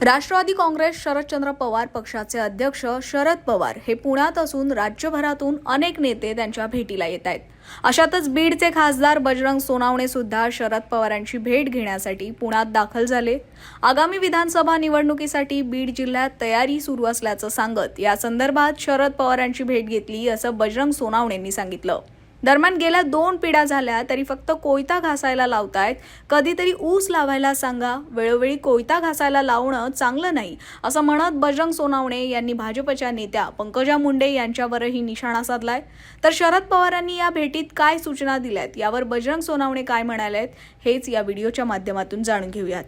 राष्ट्रवादी काँग्रेस शरदचंद्र पवार पक्षाचे अध्यक्ष शरद पवार हे पुण्यात असून राज्यभरातून अनेक नेते त्यांच्या भेटीला येत आहेत। अशातच बीडचे खासदार बजरंग सोनावणे सुद्धा शरद पवारांची भेट घेण्यासाठी पुण्यात दाखल झाले। आगामी विधानसभा निवडणुकीसाठी बीड जिल्ह्यात तयारी सुरू असल्याचं सांगत या संदर्भात शरद पवारांची भेट घेतली असं बजरंग सोनावणेंनी सांगितलं। दरम्यान गेल्या 2 पिढ्या झाल्या तरी फक्त कोयता घासायला लावतायत, कधीतरी ऊस लावायला सांगा, वेळोवेळी कोयता घासायला लावणं चांगलं नाही असं म्हणत बजरंग सोनावणे यांनी भाजपच्या नेत्या पंकजा मुंडे यांच्यावरही निशाणा साधलाय। तर शरद पवारांनी या भेटीत काय सूचना दिल्यात यावर बजरंग सोनावणे काय म्हणालेत हेच या व्हिडिओच्या माध्यमातून जाणून घेऊयात।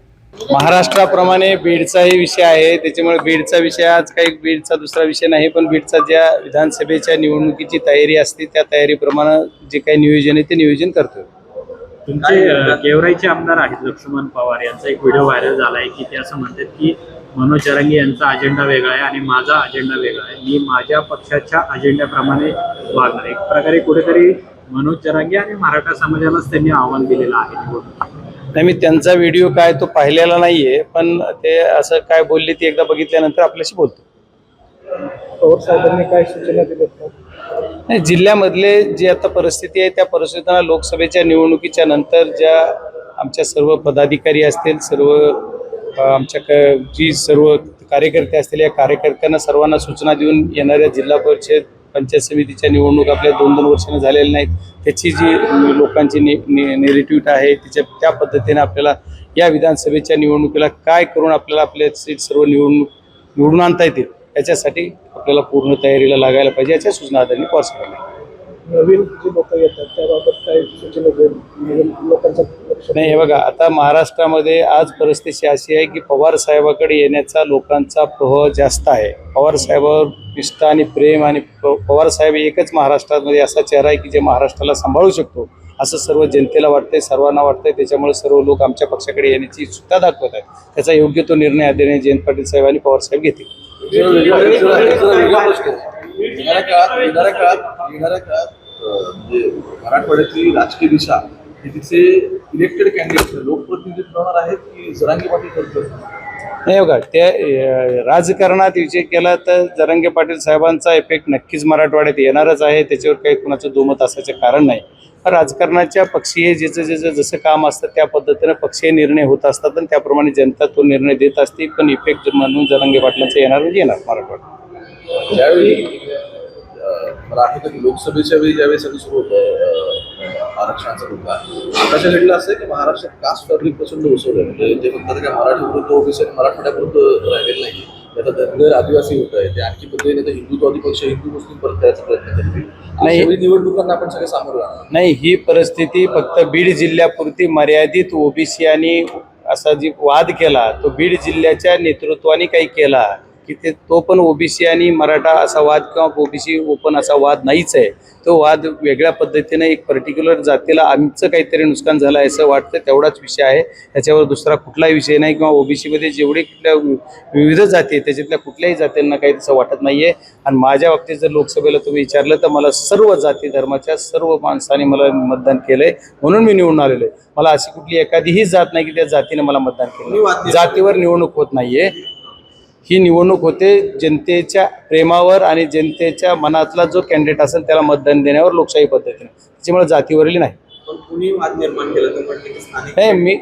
महाराष्ट्राप्रमाणे बीडचाही विषय आहे, त्याच्यामुळे बीडचा विषय आज काही बीडचा दुसरा विषय नाही, पण बीडचा ज्या विधानसभेच्या निवडणुकीची तयारी असते त्या तयारीप्रमाणे जे काही नियोजन आहे ते नियोजन करतो। तुमचे गेवराईचे आमदार आहेत लक्ष्मण पवार यांचा एक व्हिडिओ व्हायरल झाला आहे की ते असं म्हणतात की मनोज जरांगे यांचा अजेंडा वेगळा आहे आणि माझा अजेंडा वेगळा आहे, मी माझ्या पक्षाच्या अजेंड्याप्रमाणे वागणार। एक प्रकारे कुठेतरी मनोज जरांगे आणि मराठा समाजालाच त्यांनी आव्हान दिलेलं आहे। नाही, मी त्यांचा व्हिडिओ काय तो पाहिलेला नाहीये, पण ते असं काय बोलले ते एकदा बघितल्यानंतर आपल्याशी बोलतो। पवार साहेबांनी काय सूचना दिल्या? नाही, जिल्ह्यामधले जी आता परिस्थिती आहे त्या परिस्थितीला लोकसभेच्या निवडणुकीच्या नंतर ज्या आमच्या सर्व पदाधिकारी असतील, सर्व आमच्या जी सर्व कार्यकर्ते असतील, या कार्यकर्त्यांना सर्वांना सूचना देऊन येणाऱ्या जिल्हा परिषद पंचायत समितीच्या निवडणूक आपल्या 2-2 वर्षांनी झालेल्या नाहीत, त्याची जी लोकांची नेरेटिव्ह आहे त्या पद्धतीने आपल्याला या विधानसभेच्या निवडणुकीला काय करून आपल्याला आपले सर्व निवडून आणता येतील याच्यासाठी आपल्याला पूर्ण तयारीला लागायला पाहिजे, याच्या सूचना आदरणीय पवार साहेबांनी। नवीन जे लोक येतात त्याबाबत काय सूचना लोकांचा नाही, हे बघा, आता महाराष्ट्रामध्ये आज परिस्थिती अशी आहे की पवार साहेबाकडे येण्याचा लोकांचा प्रवाह जास्त आहे। पवार साहेबावर निष्ठा आणि प्रेम आणि पवार साहेब एकच महाराष्ट्रामध्ये असा चेहरा आहे की जे महाराष्ट्राला सांभाळू शकतो असं सर्व जनतेला वाटतंय, सर्वांना वाटतंय। त्याच्यामुळे सर्व लोक आमच्या पक्षाकडे येण्याची उत्सुकता दाखवत आहेत। त्याचा योग्य तो निर्णय आदरणीय जयंत पाटील साहेब आणि पवार साहेब घेतील। येणाऱ्या काळात मराठवाड्यातली राजकीय दिशा ही तिचे इलेक्टेड कॅन्डिडेट लोकप्रतिनिधी ठरवणार आहेत की जरांगे पाटील ठरवतात? नाही बघा, त्या राजकारणात विषय केला तर जरांगे पाटील साहेबांचा इफेक्ट नक्कीच मराठवाड्यात येणारच आहे, त्याच्यावर काही कुणाचं दुमत असायचं कारण नाही। राजकारणाच्या पक्षीय ज्याचं जसं काम असतं त्या पद्धतीने पक्षीय निर्णय होत असतात आणि त्याप्रमाणे जनता तो निर्णय देत असते, पण इफेक्ट म्हणून जरांगे पाटलांचा येणार म्हणजे येणार मराठवाड्यात। ज्यावेळी मला आठवतं की लोकसभेच्या वेळी ज्यावेळी सगळं सुरू होतं आरक्षणाचा मुद्दा, त्याच्या घडलं असं की महाराष्ट्रात कास्ट फॅब्रिक प्रचंड उसवलं, म्हणजे जे फक्त त्या मराठी विरुद्ध ओबीसी आणि मराठवाड्यापुरतं राहिलेलं नाही, त्याचा धनगर आदिवासी होत आहे, ते आणखी पद्धतीने हिंदुत्वादी पक्ष हिंदू मुस्लिम परत करायचा प्रयत्न करतील। नाही, निवडणुकांना आपण सगळे सामोरं जाणार नाही, ही परिस्थिती फक्त बीड जिल्ह्यापुरती मर्यादित ओबीसी आणि असा जी वाद केला तो बीड जिल्ह्याच्या नेतृत्वाने काही केला की तो पण ओबीसी आणि मराठा असा वाद किंवा ओबीसी ओपन असा वाद नाहीच आहे। तो वाद वेगळ्या पद्धतीने एक पर्टिक्युलर जातीला आमचं काहीतरी नुकसान झालं असं वाटतं, तेवढाच विषय आहे, त्याच्यावर दुसरा कुठलाही विषय नाही। किंवा ओबीसीमध्ये जेवढे कुठल्या विविध जाती आहेत त्याच्यातल्या कुठल्याही जातींना काही तसं वाटत नाही आहे। आणि माझ्या बाबतीत जर लोकसभेला तुम्ही विचारलं तर मला सर्व जाती धर्माच्या सर्व माणसांनी मला मतदान केलं आहे, म्हणून मी निवडून आलेलो आहे। मला अशी कुठली एखादीही जात नाही की त्या जातीने मला मतदान केलं। जातीवर निवडणूक होत नाही आहे, ही निवडणूक होते जनतेच्या प्रेमावर आणि जनतेच्या मनातला जो कॅन्डिडेट असेल त्याला मतदान देण्यावर लोकशाही पद्धतीने, त्याच्यामुळे जातीवरली नाही। कुणी वाद निर्माण केला तर नाही, मी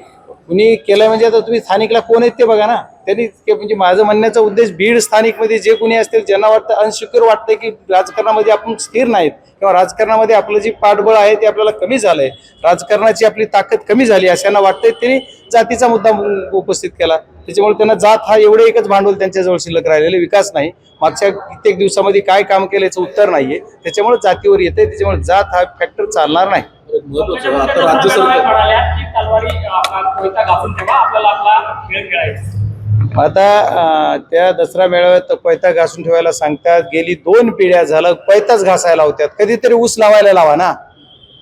कुणी केलं म्हणजे आता तुम्ही स्थानिकला कोण आहेत ते बघा ना, त्यांनी म्हणजे माझं म्हणण्याचा उद्देश बीड स्थानिकमध्ये जे कोणी असतील ज्यांना वाटतं अनसिक्युअर वाटतं की राजकारणामध्ये आपण स्थिर नाहीत किंवा राजकारणामध्ये आपलं जे पाठबळ आहे ते आपल्याला कमी झालंय, राजकारणाची आपली ताकद कमी झाली अशांना वाटतंय, त्यांनी जातीचा मुद्दा उपस्थित केला। त्याच्यामुळे त्यांना जात हा एवढं एकच भांडवल त्यांच्याजवळ शिल्लक राहिलेले, विकास नाही, मागच्या कित्येक दिवसामध्ये काय काम केलं याचं उत्तर नाहीये, त्याच्यामुळे जातीवर येते, त्याच्यामुळे जात हा फॅक्टर चालणार नाही। महत्वाचं आता राज्य सरकार आता त्या दसरा मेळाव्यात पैता घासून ठेवायला सांगतात, गेली 2 पिढ्या झालं पैताच घासायला लावतात, कधीतरी ऊस लावायला लावा ना।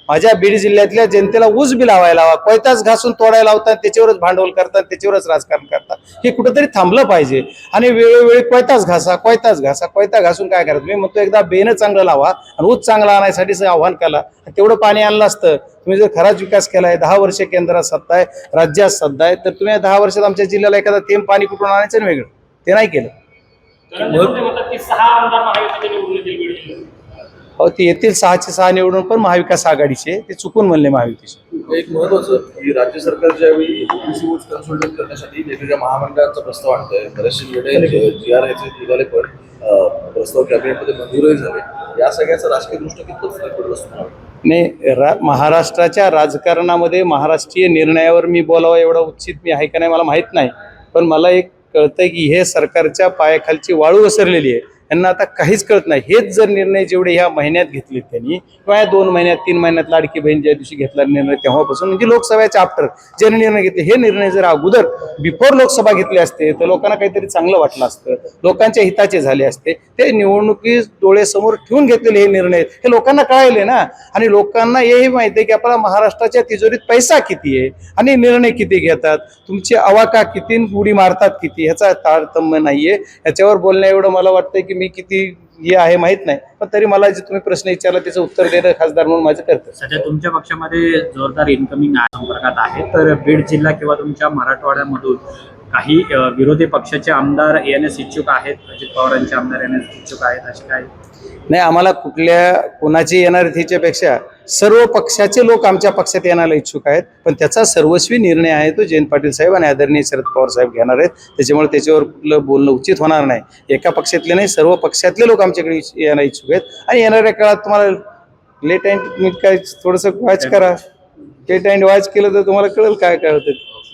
माझ्या बीड जिल्ह्यातल्या जनतेला ऊस बी लावायला हवा, कोयताच घासून तोडायला लावतात, त्याच्यावरच भांडवल करतात, त्याच्यावरच राजकारण करतात. हे कुठंतरी थांबलं पाहिजे. आणि वेळोवेळी कोयताच घासा, कोयता घासून काय करायचं? मी म्हणतो एकदा बेनं चांगलं लावा आणि ऊस चांगला आणण्यासाठी आव्हान केला, तेवढं पाणी आणलं असतं. तुम्ही जर खराच विकास केलाय, 10 वर्ष केंद्रात सत्ता आहे, राज्यात सत्ता आहे, तर तुम्ही 10 वर्षात आमच्या जिल्ह्याला एखादा थेंब पाणी कुठून आणायचं आणि वेगळं ते नाही केलं. हो, ते येतील 6चे 6 निवडून, पण महाविकास आघाडीचे ते चुकून म्हणले महायुतीचे. एक महत्वाचं की राज्य सरकार ज्यावेळी ओबीसी वोट कन्सोलिडेट करण्यासाठी वेगवेगळ्या महामंडळांचा प्रस्ताव आणतंय, बरेचसे वेगळे GR निघाले, पण प्रस्ताव कॅबिनेटमध्ये मंजूरही झाले. या सगळ्याचा राजकीय दृष्ट्या कितपत फरक पडत असतो? नाही, महाराष्ट्राच्या राजकारणामध्ये महाराष्ट्रीय निर्णयावर मी बोलावं एवढं उचित मी आहे का नाही मला माहीत नाही, पण मला एक कळतंय की हे सरकारच्या पायाखालची वाळू घसरलेली आहे. यांना आता काहीच कळत नाही. हेच जर निर्णय जेवढे ह्या महिन्यात घेतलेत त्यांनी, किंवा या 2 महिन्यात 3 महिन्यात लाडकी बहीण ज्या दिवशी घेतला निर्णय तेव्हापासून, म्हणजे लोकसभेच्या आफ्टर जे निर्णय घेतले, हे निर्णय जर अगोदर बिफोर लोकसभा घेतले असते तर लोकांना काहीतरी चांगलं वाटलं असतं, लोकांच्या हिताचे झाले असते. ते निवडणुकी डोळ्यासमोर ठेवून घेतलेले हे निर्णय हे लोकांना कळायले ना. आणि लोकांना हेही माहिती आहे की आपला महाराष्ट्राच्या तिजोरीत पैसा किती आहे आणि निर्णय किती घेतात, तुमची अवाका किती, उडी मारतात किती, ह्याचा तारतम्य नाहीये. याच्यावर बोलण्या एवढं मला वाटतंय की मी किती हे आहे माहित नाही, पण तरी मला जे तुम्ही प्रश्न विचारला त्याचं उत्तर देणं खासदार म्हणून माझं कर्तव्य. सध्या तुमच्या पक्षामध्ये जोरदार इन्कमिंग संपर्कात आहे, तर बीड जिल्हा किंवा तुमच्या मराठवाड्यामधून काही विरोधी पक्षाचे आमदार येण्यास इच्छुक आहेत, अजित पवारांचे आमदार येण्यास इच्छुक आहेत, असे काय? नाही, आम्हाला कोणाची येणार ह्याच्यापेक्षा सर्व पक्षाचे लोक आमच्या पक्षात येण्याला इच्छुक आहेत, पण त्याचा सर्वस्वी निर्णय आहे तो जयंत पाटील साहेब आणि आदरणीय शरद पवार साहेब घेणार आहेत. त्याच्यामुळे त्याच्यावर कुठलं बोलणं उचित होणार नाही. एका पक्षातले नाही, सर्व पक्षातले लोक आमच्याकडे येण्याला इच्छुक आहेत. आणि येणाऱ्या काळात तुम्हाला लेट अँड काय थोडंसं वॉच करा, लेट अँड वॉच केलं तर तुम्हाला कळेल काय काय होतं.